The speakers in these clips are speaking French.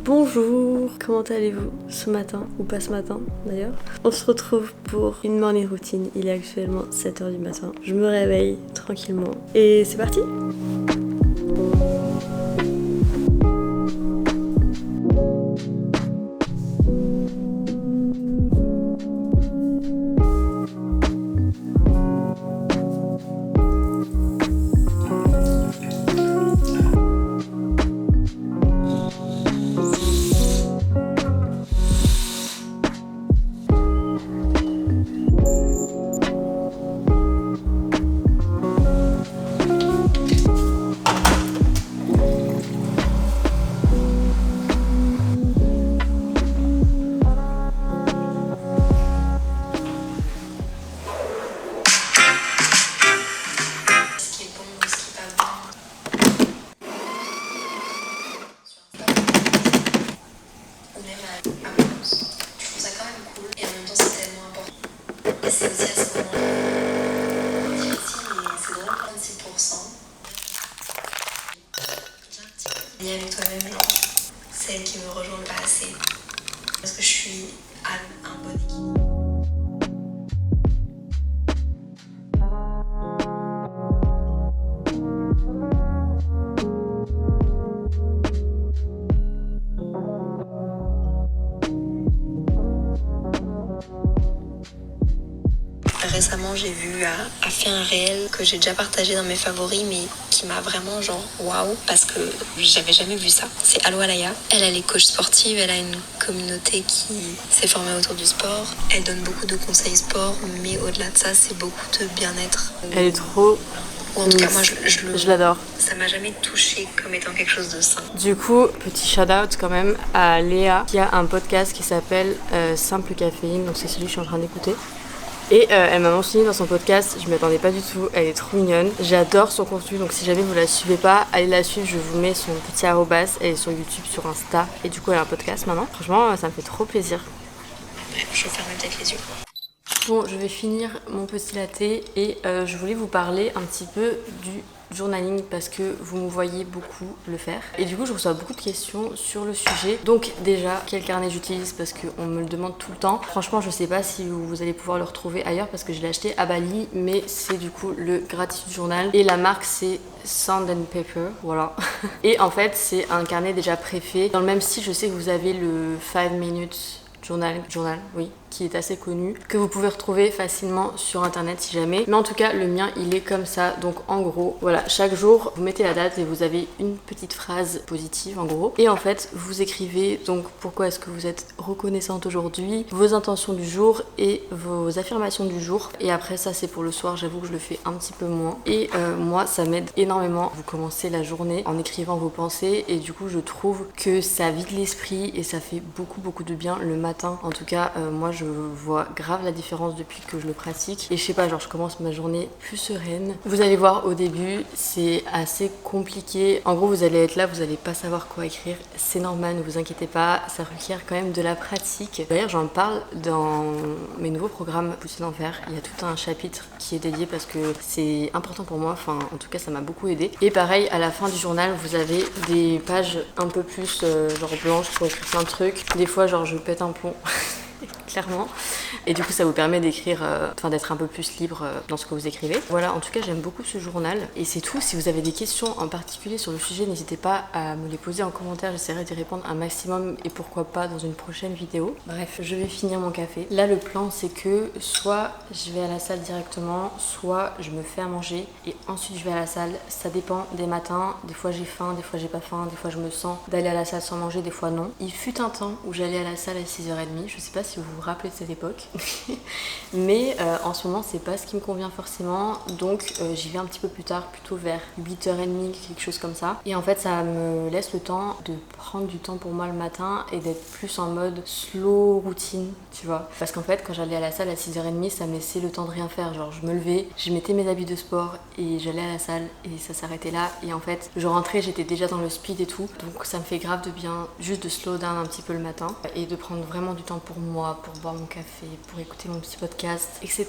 Bonjour, comment allez-vous ce matin, ou pas ce matin d'ailleurs? On se retrouve pour une morning routine, il est actuellement 7h du matin. Je me réveille tranquillement et c'est parti! C'est aussi à ce moment-là difficile, mais c'est drôle, 36%. Lié avec toi-même, celle qui me rejoint pas assez. Parce que je suis à un bon équilibre. Récemment, j'ai vu a fait un réel que j'ai déjà partagé dans mes favoris, mais qui m'a vraiment genre waouh, parce que j'avais jamais vu ça. C'est Allo Alaya. Elle est coach sportive, elle a une communauté qui s'est formée autour du sport. Elle donne beaucoup de conseils sport, mais au-delà de ça, c'est beaucoup de bien-être. Elle est trop... Ou en tout cas, moi, je l'adore. Ça m'a jamais touchée comme étant quelque chose de sain. Du coup, petit shout-out quand même à Léa, qui a un podcast qui s'appelle Simple Caféine, donc c'est celui que je suis en train d'écouter. Et elle m'a mentionné dans son podcast, je m'y attendais pas du tout, elle est trop mignonne. J'adore son contenu, donc si jamais vous la suivez pas, allez la suivre, je vous mets son petit arrobas, elle est sur YouTube, sur Insta, et du coup elle a un podcast maintenant. Franchement, ça me fait trop plaisir. Bref, je ferme peut-être les yeux. Bon, je vais finir mon petit latte et je voulais vous parler un petit peu du journaling parce que vous me voyez beaucoup le faire. Et du coup, je reçois beaucoup de questions sur le sujet. Donc déjà, quel carnet j'utilise parce qu'on me le demande tout le temps. Franchement, je sais pas si vous allez pouvoir le retrouver ailleurs parce que je l'ai acheté à Bali, mais c'est du coup le Gratitude Journal. Et la marque, c'est Sand and Paper, voilà. Et en fait, c'est un carnet déjà préfet. Dans le même style, je sais que vous avez le 5 minutes journal, oui, qui est assez connu, que vous pouvez retrouver facilement sur internet si jamais. Mais en tout cas, le mien, il est comme ça. Donc en gros, voilà, chaque jour, vous mettez la date et vous avez une petite phrase positive en gros. Et en fait, vous écrivez donc pourquoi est-ce que vous êtes reconnaissante aujourd'hui, vos intentions du jour et vos affirmations du jour. Et après ça, c'est pour le soir, j'avoue que je le fais un petit peu moins. Et moi, ça m'aide énormément. Vous commencez la journée en écrivant vos pensées et du coup, je trouve que ça vide l'esprit et ça fait beaucoup de bien le matin. En tout cas, moi je vois grave la différence depuis que je le pratique. Et je sais pas, genre je commence ma journée plus sereine. Vous allez voir au début, c'est assez compliqué. En gros, vous allez être là, vous allez pas savoir quoi écrire. C'est normal, ne vous inquiétez pas, ça requiert quand même de la pratique. D'ailleurs, j'en parle dans mes nouveaux programmes Poutine d'enfer. Il y a tout un chapitre qui est dédié parce que c'est important pour moi. Enfin, en tout cas, ça m'a beaucoup aidé. Et pareil, à la fin du journal, vous avez des pages un peu plus genre blanches pour écrire plein de trucs. Des fois, genre je pète un plomb. Clairement. Et du coup, ça vous permet d'écrire, d'être un peu plus libre dans ce que vous écrivez. Voilà, en tout cas, j'aime beaucoup ce journal. Et c'est tout. Si vous avez des questions en particulier sur le sujet, n'hésitez pas à me les poser en commentaire. J'essaierai d'y répondre un maximum et pourquoi pas dans une prochaine vidéo. Bref, je vais finir mon café. Là, le plan, c'est que soit je vais à la salle directement, soit je me fais à manger et ensuite je vais à la salle. Ça dépend des matins. Des fois, j'ai faim, des fois, j'ai pas faim. Des fois, je me sens d'aller à la salle sans manger, des fois, non. Il fut un temps où j'allais à la salle à 6h30. Je sais pas si vous vous rappeler de cette époque. Mais en ce moment, c'est pas ce qui me convient forcément. Donc j'y vais un petit peu plus tard, plutôt vers 8h30, quelque chose comme ça. Et en fait, ça me laisse le temps de prendre du temps pour moi le matin et d'être plus en mode slow routine, tu vois. Parce qu'en fait, quand j'allais à la salle à 6h30, ça me laissait le temps de rien faire. Genre, je me levais, je mettais mes habits de sport et j'allais à la salle et ça s'arrêtait là. Et en fait, je rentrais, j'étais déjà dans le speed et tout. Donc ça me fait grave de bien juste de slow down un petit peu le matin et de prendre vraiment du temps pour moi, pour boire mon café, pour écouter mon petit podcast, etc.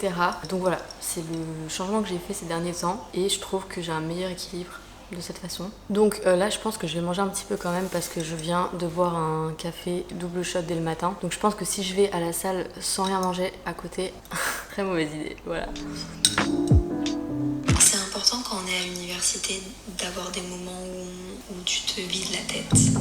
Donc voilà, c'est le changement que j'ai fait ces derniers temps et je trouve que j'ai un meilleur équilibre de cette façon. Donc là je pense que je vais manger un petit peu quand même parce que je viens de boire un café double shot dès le matin. Donc je pense que si je vais à la salle sans rien manger à côté, très mauvaise idée, voilà. C'est important quand on est à l'université d'avoir des moments où tu te vides la tête.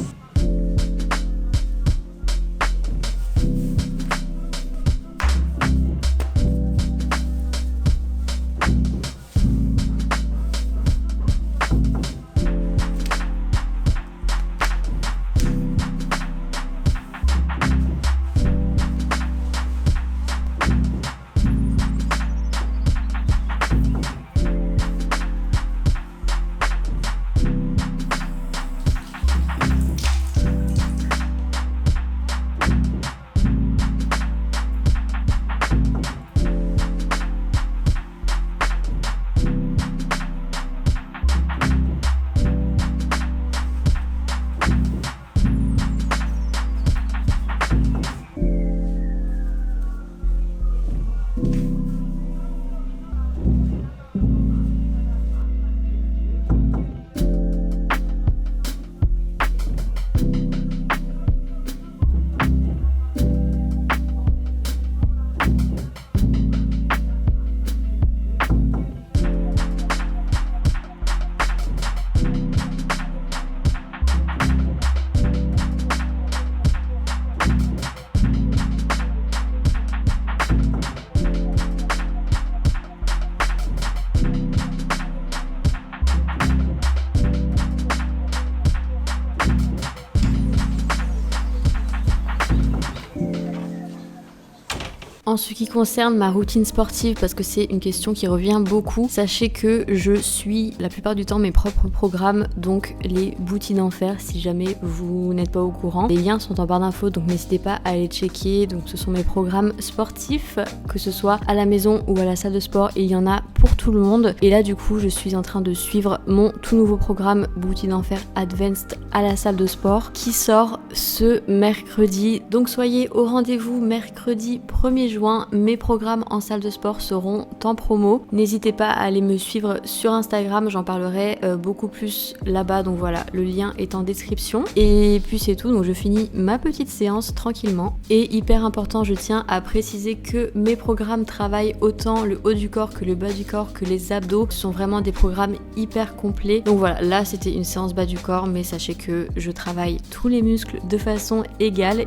En ce qui concerne ma routine sportive, parce que c'est une question qui revient beaucoup, sachez que je suis la plupart du temps mes propres programmes, donc les Booty d'Enfer, si jamais vous n'êtes pas au courant. Les liens sont en barre d'infos, donc n'hésitez pas à les checker. Donc ce sont mes programmes sportifs, que ce soit à la maison ou à la salle de sport, et il y en a pour tout le monde. Et là du coup je suis en train de suivre mon tout nouveau programme Booty d'Enfer Advanced à la salle de sport qui sort ce mercredi. Donc soyez au rendez-vous mercredi 1er juin. Mes programmes en salle de sport seront en promo. N'hésitez pas à aller me suivre sur Instagram, j'en parlerai beaucoup plus là-bas. Donc voilà, le lien est en description. Et puis c'est tout, donc je finis ma petite séance tranquillement. Et hyper important, je tiens à préciser que mes programmes travaillent autant le haut du corps que le bas du corps, que les abdos. Ce sont vraiment des programmes hyper complets. Donc voilà, là c'était une séance bas du corps, mais sachez que je travaille tous les muscles de façon égale.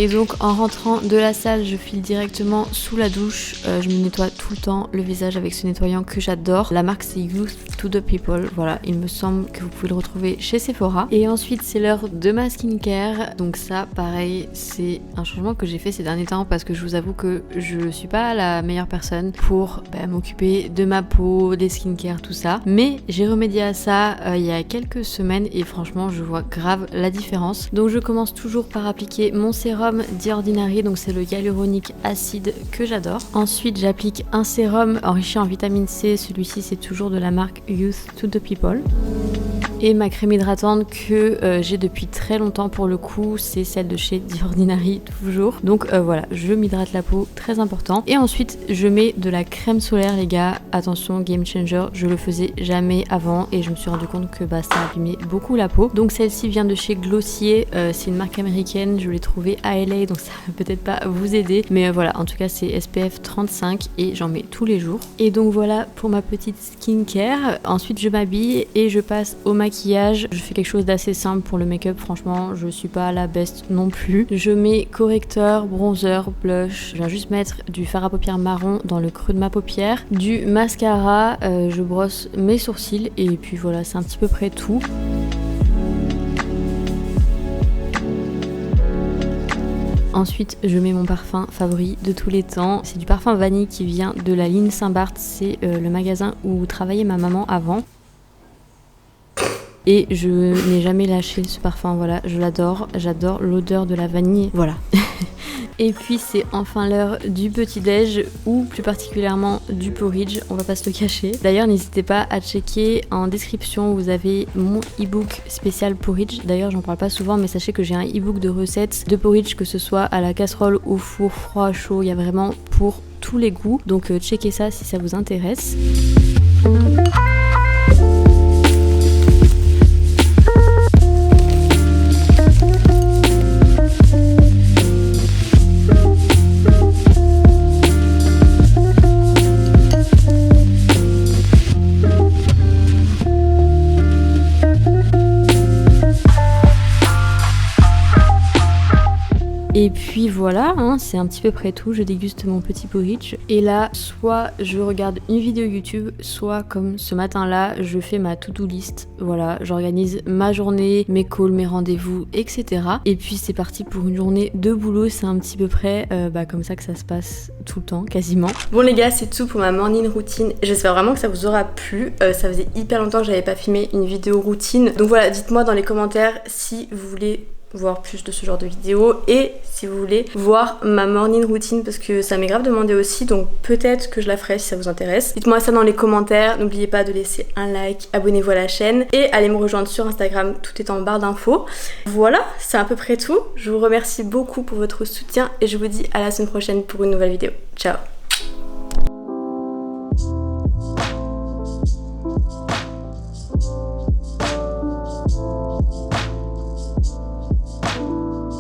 Et donc en rentrant de la salle, je file directement sous la douche. Je me nettoie tout le temps le visage avec ce nettoyant que j'adore. La marque c'est Youth to the People. Voilà, il me semble que vous pouvez le retrouver chez Sephora. Et ensuite c'est l'heure de ma skincare. Donc ça pareil, c'est un changement que j'ai fait ces derniers temps parce que je vous avoue que je suis pas la meilleure personne pour m'occuper de ma peau, des skincare, tout ça. Mais j'ai remédié à ça il y a quelques semaines et franchement je vois grave la différence. Donc je commence toujours par appliquer mon sérum The Ordinary, donc c'est le hyaluronique acide que j'adore. Ensuite j'applique un sérum enrichi en vitamine C, celui-ci c'est toujours de la marque Youth to the People. Et ma crème hydratante que j'ai depuis très longtemps pour le coup, c'est celle de chez The Ordinary toujours. Donc voilà, je m'hydrate la peau, très important. Et ensuite je mets de la crème solaire les gars, attention game changer, je le faisais jamais avant et je me suis rendu compte que ça abîmait beaucoup la peau. Donc celle-ci vient de chez Glossier, c'est une marque américaine, je l'ai trouvée à LA donc ça va peut-être pas vous aider. Mais voilà, en tout cas c'est SPF 35 et j'en mets tous les jours. Et donc voilà pour ma petite skincare. Ensuite je m'habille et je passe au magasin maquillage, je fais quelque chose d'assez simple pour le make-up, franchement je suis pas la best non plus. Je mets correcteur, bronzer, blush, je viens juste mettre du fard à paupières marron dans le creux de ma paupière, du mascara, je brosse mes sourcils et puis voilà, c'est un petit peu près tout. Ensuite, je mets mon parfum favori de tous les temps. C'est du parfum vanille qui vient de la ligne Saint-Barth. C'est le magasin où travaillait ma maman avant. Et je n'ai jamais lâché ce parfum, voilà, je l'adore. J'adore l'odeur de la vanille, voilà. Et puis c'est enfin l'heure du petit-déj ou plus particulièrement du porridge, on va pas se le cacher. D'ailleurs n'hésitez pas à checker en description, vous avez mon e-book spécial porridge. D'ailleurs j'en parle pas souvent mais sachez que j'ai un e-book de recettes de porridge, que ce soit à la casserole, au four, froid, chaud, il y a vraiment pour tous les goûts. Donc checkez ça si ça vous intéresse. Et puis voilà, hein, c'est un petit peu près tout, je déguste mon petit porridge. Et là, soit je regarde une vidéo YouTube, soit comme ce matin-là, je fais ma to-do list. Voilà, j'organise ma journée, mes calls, mes rendez-vous, etc. Et puis c'est parti pour une journée de boulot, c'est un petit peu près comme ça que ça se passe tout le temps, quasiment. Bon les gars, c'est tout pour ma morning routine. J'espère vraiment que ça vous aura plu. Ça faisait hyper longtemps que j'avais pas filmé une vidéo routine. Donc voilà, dites-moi dans les commentaires si vous voulez voir plus de ce genre de vidéos et si vous voulez voir ma morning routine parce que ça m'est grave demandé aussi, donc peut-être que je la ferai si ça vous intéresse. Dites-moi ça dans les commentaires, n'oubliez pas de laisser un like, abonnez-vous à la chaîne et allez me rejoindre sur Instagram, tout est en barre d'infos. Voilà, c'est à peu près tout. Je vous remercie beaucoup pour votre soutien et je vous dis à la semaine prochaine pour une nouvelle vidéo. Ciao.